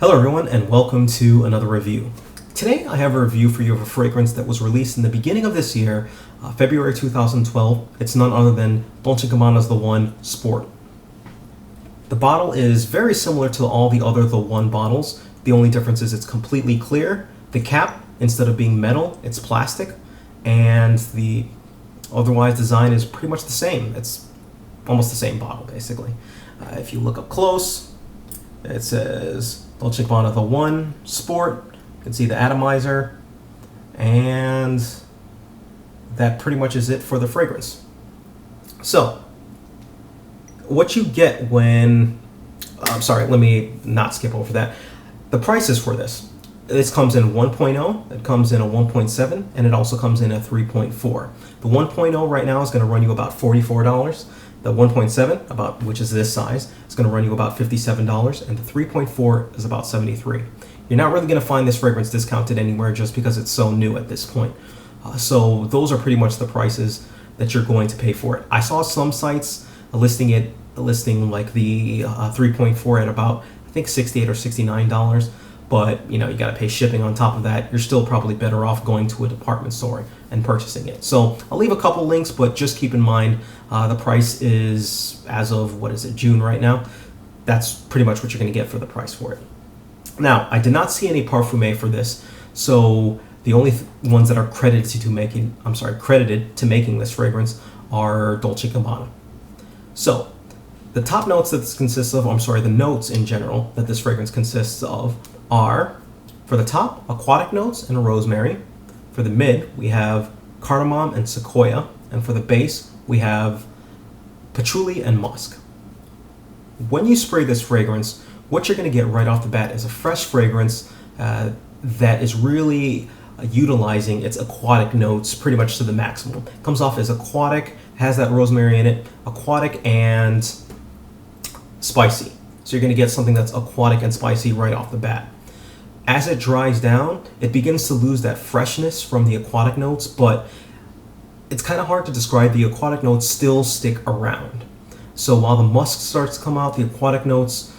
Hello everyone and welcome to another review. Today I have a review for you of a fragrance that was released in the beginning of this year, February 2012. It's none other than Dolce Gabbana's The One Sport. The bottle is very similar to all the other The One bottles. The only difference is it's completely clear. The cap, instead of being metal, it's plastic. And the otherwise design is pretty much the same. It's almost the same bottle basically. If you look up close, it says Dolce Gabbana The One Sport. You can see the atomizer, and that pretty much is it for the fragrance. So, what you get when, let me not skip over that. The prices for this comes in 1.0, it comes in a 1.7, and it also comes in a 3.4. The 1.0 right now is going to run you about $44. The 1.7, which is this size, is going to run you about $57, and the 3.4 is about $73. You're not really going to find this fragrance discounted anywhere just because it's so new at this point. So those are pretty much the prices that you're going to pay for it. I saw some sites listing like the 3.4 at about, I think, $68 or $69. But you got to pay shipping on top of that. You're still probably better off going to a department store and purchasing it. So I'll leave a couple links, but just keep in mind the price is, as of June right now. That's pretty much what you're going to get for the price for it. Now, I did not see any parfum for this, so the only ones that are credited to making this fragrance are Dolce Gabbana. So the top notes that this consists of, the notes in general that this fragrance consists of are, for the top, aquatic notes and rosemary. For the mid, we have cardamom and sequoia. And for the base, we have patchouli and musk. When you spray this fragrance, what you're going to get right off the bat is a fresh fragrance that is really utilizing its aquatic notes pretty much to the maximum. It comes off as aquatic, has that rosemary in it, aquatic and spicy. So you're going to get something that's aquatic and spicy right off the bat. As it dries down, it begins to lose that freshness from the aquatic notes, but it's kind of hard to describe. The aquatic notes still stick around. So while the musk starts to come out, the aquatic notes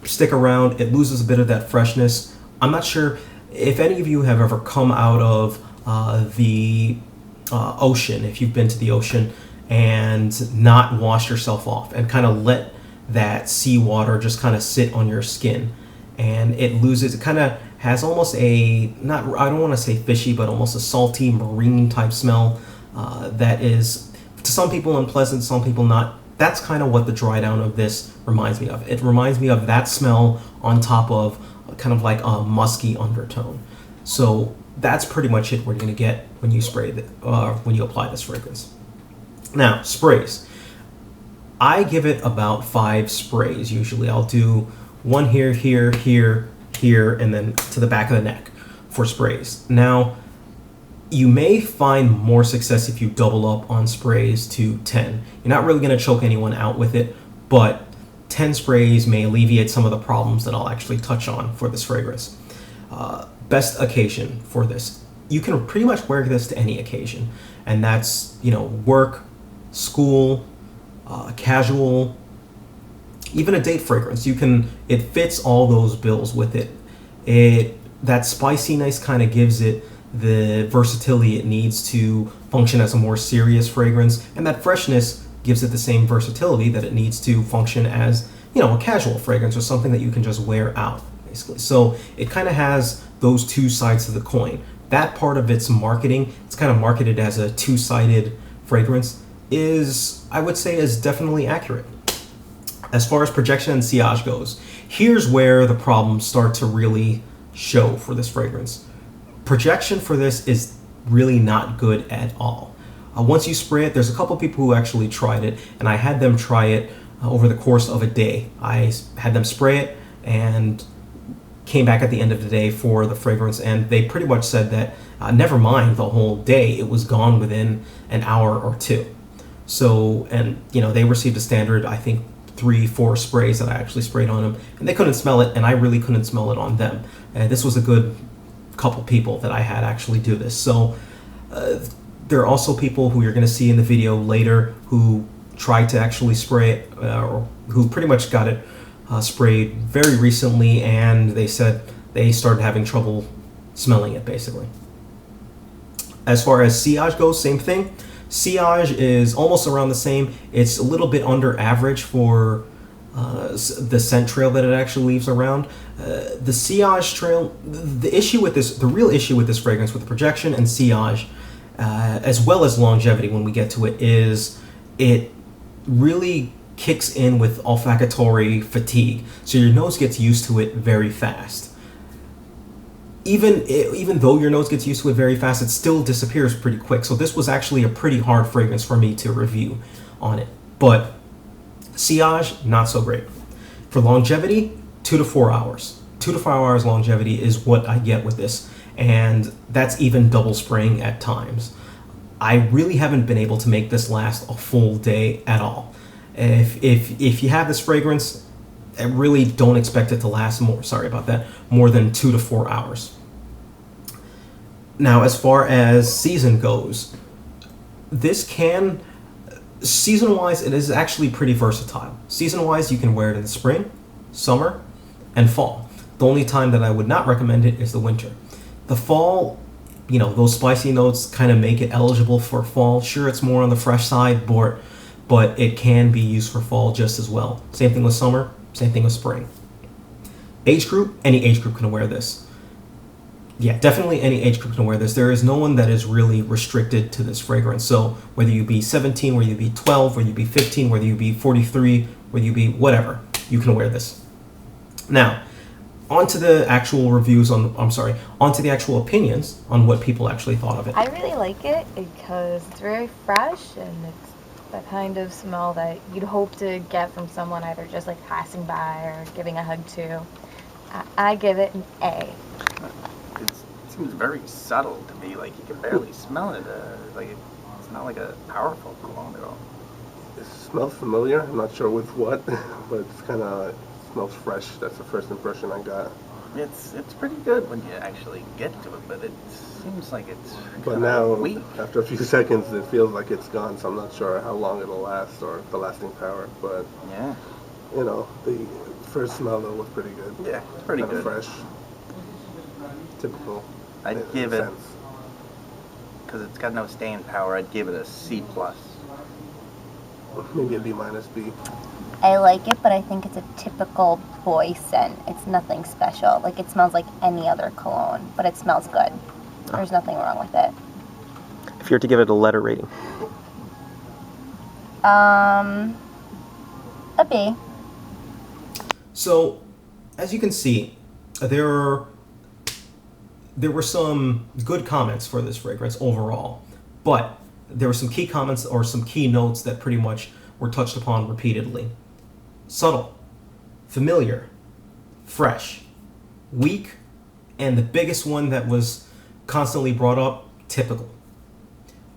stick around. It loses a bit of that freshness. I'm not sure if any of you have ever come out of the ocean, if you've been to the ocean and not washed yourself off and kind of let that seawater just kind of sit on your skin, and it kind of has almost I don't want to say fishy, but almost a salty marine type smell that is to some people unpleasant, some people not. That's kind of what the dry down of this reminds me of. It reminds me of that smell on top of kind of like a musky undertone. So that's pretty much it what you're going to get when you when you apply this fragrance. Now, sprays. I give it about 5 sprays usually. I'll do one here, here, here, here, and then to the back of the neck for sprays. Now, you may find more success if you double up on sprays to 10. You're not really going to choke anyone out with it, but 10 sprays may alleviate some of the problems that I'll actually touch on for this fragrance. Best occasion for this. You can pretty much wear this to any occasion, and that's, work, school, casual, even a date fragrance. It fits all those bills with it. That spiciness kind of gives it the versatility it needs to function as a more serious fragrance, and that freshness gives it the same versatility that it needs to function as, a casual fragrance or something that you can just wear out, basically. So it kind of has those two sides to the coin. That part of its marketing, it's kind of marketed as a two-sided fragrance, I would say is definitely accurate. As far as projection and sillage goes, here's where the problems start to really show for this fragrance. Projection for this is really not good at all. Once you spray it, there's a couple people who actually tried it, and I had them try it over the course of a day. I had them spray it and came back at the end of the day for the fragrance, and they pretty much said that never mind the whole day, it was gone within an hour or two. So, and they received a standard, I think, 3-4 sprays that I actually sprayed on them, and they couldn't smell it, and I really couldn't smell it on them. This was a good couple people that I had actually do this. So there are also people who you're going to see in the video later who tried to actually spray it, or who pretty much got it sprayed very recently, and they said they started having trouble smelling it, basically. As far as Sillage goes, same thing. Sillage is almost around the same. It's a little bit under average for the scent trail that it actually leaves around. The Sillage trail, the real issue with this fragrance, with the projection and Sillage, as well as longevity when we get to it, is it really kicks in with olfactory fatigue. So your nose gets used to it very fast. Even though your nose gets used to it very fast, it still disappears pretty quick. So this was actually a pretty hard fragrance for me to review on it. But Sillage, not so great. For longevity, 2 to 4 hours. 2 to 4 hours longevity is what I get with this. And that's even double spraying at times. I really haven't been able to make this last a full day at all. If you have this fragrance, I really don't expect it to last more than 2 to 4 hours. Now, as far as season goes, season-wise, it is actually pretty versatile. Season-wise, you can wear it in the spring, summer, and fall. The only time that I would not recommend it is the winter. The fall, those spicy notes kind of make it eligible for fall. Sure, it's more on the fresh side, but it can be used for fall just as well. Same thing with summer. Same thing with spring. Age group, any age group can wear this. Yeah, definitely any age group can wear this. There is no one that is really restricted to this fragrance. So whether you be 17, whether you be 12, whether you be 15, whether you be 43, whether you be whatever, you can wear this. Now, onto the actual onto the actual opinions on what people actually thought of it. I really like it because it's very fresh, and it's the kind of smell that you'd hope to get from someone either just like passing by or giving a hug to. I give it an A. It seems very subtle to me, like you can barely smell it. It's not like a powerful cologne at all. It smells familiar. I'm not sure with what, but it's kind of smells fresh. That's the first impression I got. It's pretty good when you actually get to it, but it seems like it's But now, weak. after a few seconds, it feels like it's gone, so I'm not sure how long it'll last or the lasting power. But, Yeah. The first smell, though, was pretty good. Yeah, it's pretty Kinda good. fresh. Typical. I'd give it, sense. because it's got no staying power, I'd give it a C+. Maybe a B minus B. I like it, but I think it's a typical boy scent. It's nothing special. Like, it smells like any other cologne, but it smells good. There's nothing wrong with it. If you were to give it a letter rating. A B. So, as you can see, there were some good comments for this fragrance overall, but there were some key comments or some key notes that pretty much were touched upon repeatedly. Subtle, familiar, fresh, weak, and the biggest one that was constantly brought up, typical.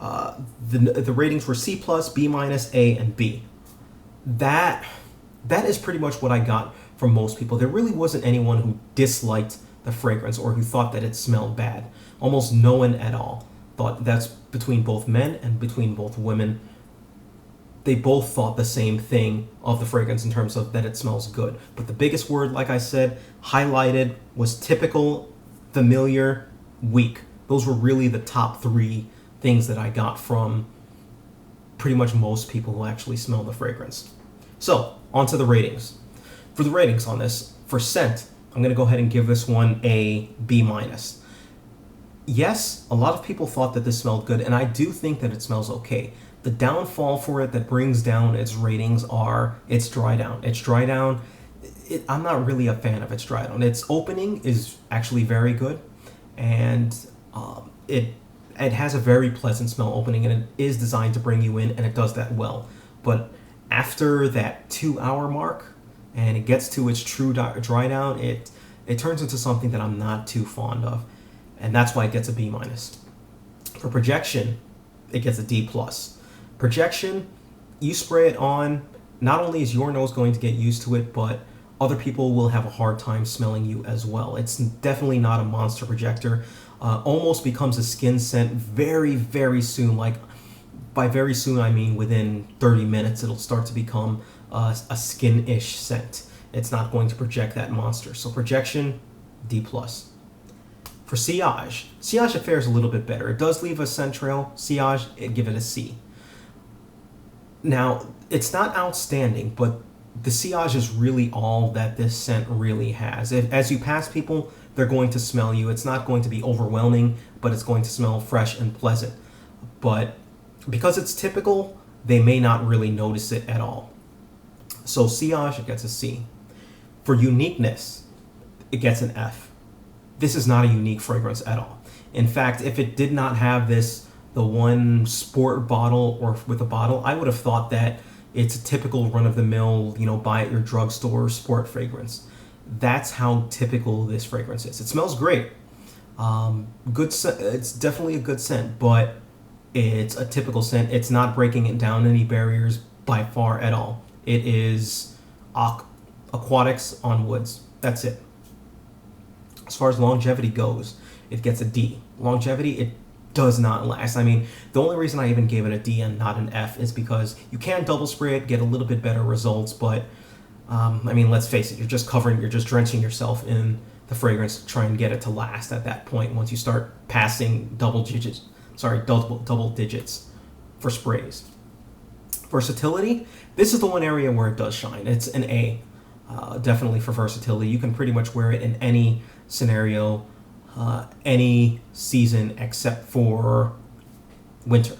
The ratings were C+, B-, A, and B. That is pretty much what I got from most people. There really wasn't anyone who disliked the fragrance or who thought that it smelled bad. Almost no one at all thought. That's between both men and between both women. They both thought the same thing of the fragrance in terms of that it smells good. But the biggest word, like I said, highlighted was typical, familiar, weak. Those were really the top 3 things that I got from pretty much most people who actually smell the fragrance. So, on to the ratings. For the ratings on this, for scent, I'm going to go ahead and give this one a B-. Yes, a lot of people thought that this smelled good, and I do think that it smells okay. The downfall for it that brings down its ratings are its dry down. I'm not really a fan of its dry down. Its opening is actually very good, and it has a very pleasant smell opening, and it is designed to bring you in, and it does that well. But after that 2-hour mark, and it gets to its true dry down, it turns into something that I'm not too fond of, and that's why it gets a B-. For projection, it gets a D+. Projection, you spray it on, not only is your nose going to get used to it, but other people will have a hard time smelling you as well. It's definitely not a monster projector. Almost becomes a skin scent very, very soon. Like, by very soon, I mean within 30 minutes, it'll start to become a skin-ish scent. It's not going to project that monster. So projection, D+. For sillage, it fares a little bit better. It does leave a scent trail. Sillage, I'd give it a C. Now, it's not outstanding, but the sillage is really all that this scent really has. As you pass people, they're going to smell you. It's not going to be overwhelming, but it's going to smell fresh and pleasant. But because it's typical, they may not really notice it at all. So sillage, it gets a C. For uniqueness, it gets an F. This is not a unique fragrance at all. In fact, if it did not have the one sport bottle or with a bottle, I would have thought that it's a typical run-of-the-mill, buy at your drugstore sport fragrance. That's how typical this fragrance is. It smells great. It's definitely a good scent, but it's a typical scent. It's not breaking it down any barriers by far at all. It is aquatics on woods. That's it. As far as longevity goes, it gets a D. Longevity, it does not last. I mean, the only reason I even gave it a D and not an F is because you can double spray it, get a little bit better results, but let's face it, you're just drenching yourself in the fragrance to try and get it to last at that point once you start passing double digits for sprays. Versatility, this is the one area where it does shine. It's an A, definitely for versatility. You can pretty much wear it in any scenario, any season except for winter.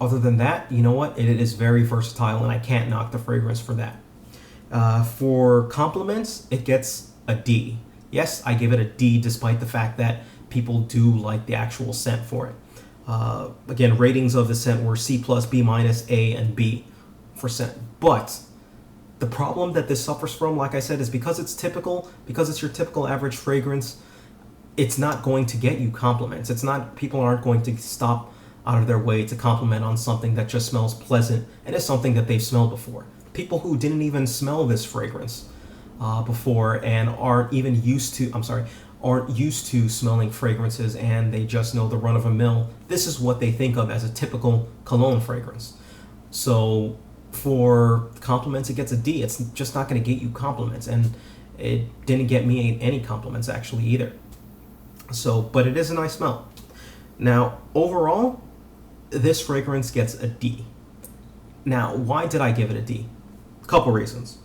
Other than that, you know what? It is very versatile, and I can't knock the fragrance for that. For compliments, it gets a D. Yes, I give it a D despite the fact that people do like the actual scent for it. Again, ratings of the scent were C+, B-, A, and B for scent. But the problem that this suffers from, like I said, is because it's your typical average fragrance, it's not going to get you compliments. People aren't going to stop out of their way to compliment on something that just smells pleasant and is something that they've smelled before. People who didn't even smell this fragrance before and aren't used to smelling fragrances, and they just know the run-of-the-mill, this is what they think of as a typical cologne fragrance. So for compliments, it gets a D. It's just not going to get you compliments, and it didn't get me any compliments actually either. So, but it is a nice smell. Now, overall, this fragrance gets a D. Now, why did I give it a D? A couple reasons.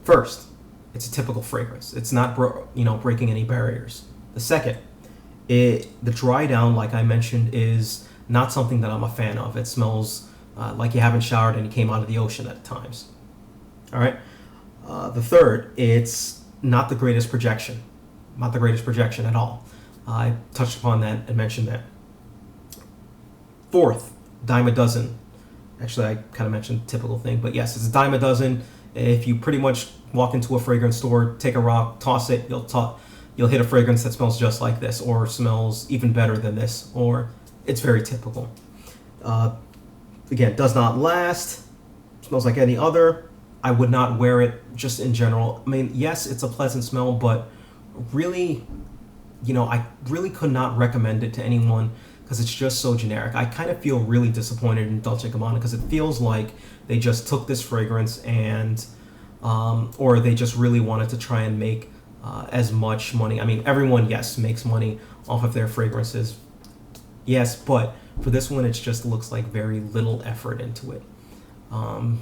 First, it's a typical fragrance. It's not breaking any barriers. The second, the dry down, like I mentioned, is not something that I'm a fan of. It smells like you haven't showered and you came out of the ocean at times. All right. The third, it's not the greatest projection. Not the greatest projection at all. I touched upon that and mentioned that. Fourth, dime a dozen. Actually, I kind of mentioned typical thing, but yes, it's a dime a dozen. If you pretty much walk into a fragrance store, take a rock, toss it, you'll hit a fragrance that smells just like this, or smells even better than this, or it's very typical. Again, does not last, smells like any other. I would not wear it just in general. I mean, yes, it's a pleasant smell, but really, I really could not recommend it to anyone because it's just so generic. I kind of feel really disappointed in Dolce Gabbana because it feels like they just took this fragrance and, or they just really wanted to try and make as much money. I mean, everyone, yes, makes money off of their fragrances. Yes, but for this one, it just looks like very little effort into it.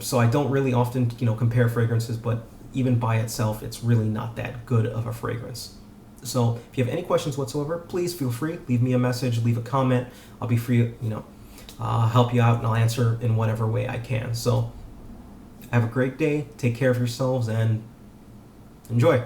So I don't really often, compare fragrances, but even by itself, it's really not that good of a fragrance. So if you have any questions whatsoever, please feel free, leave me a message, leave a comment. I'll be free, help you out, and I'll answer in whatever way I can. So have a great day, take care of yourselves, and enjoy.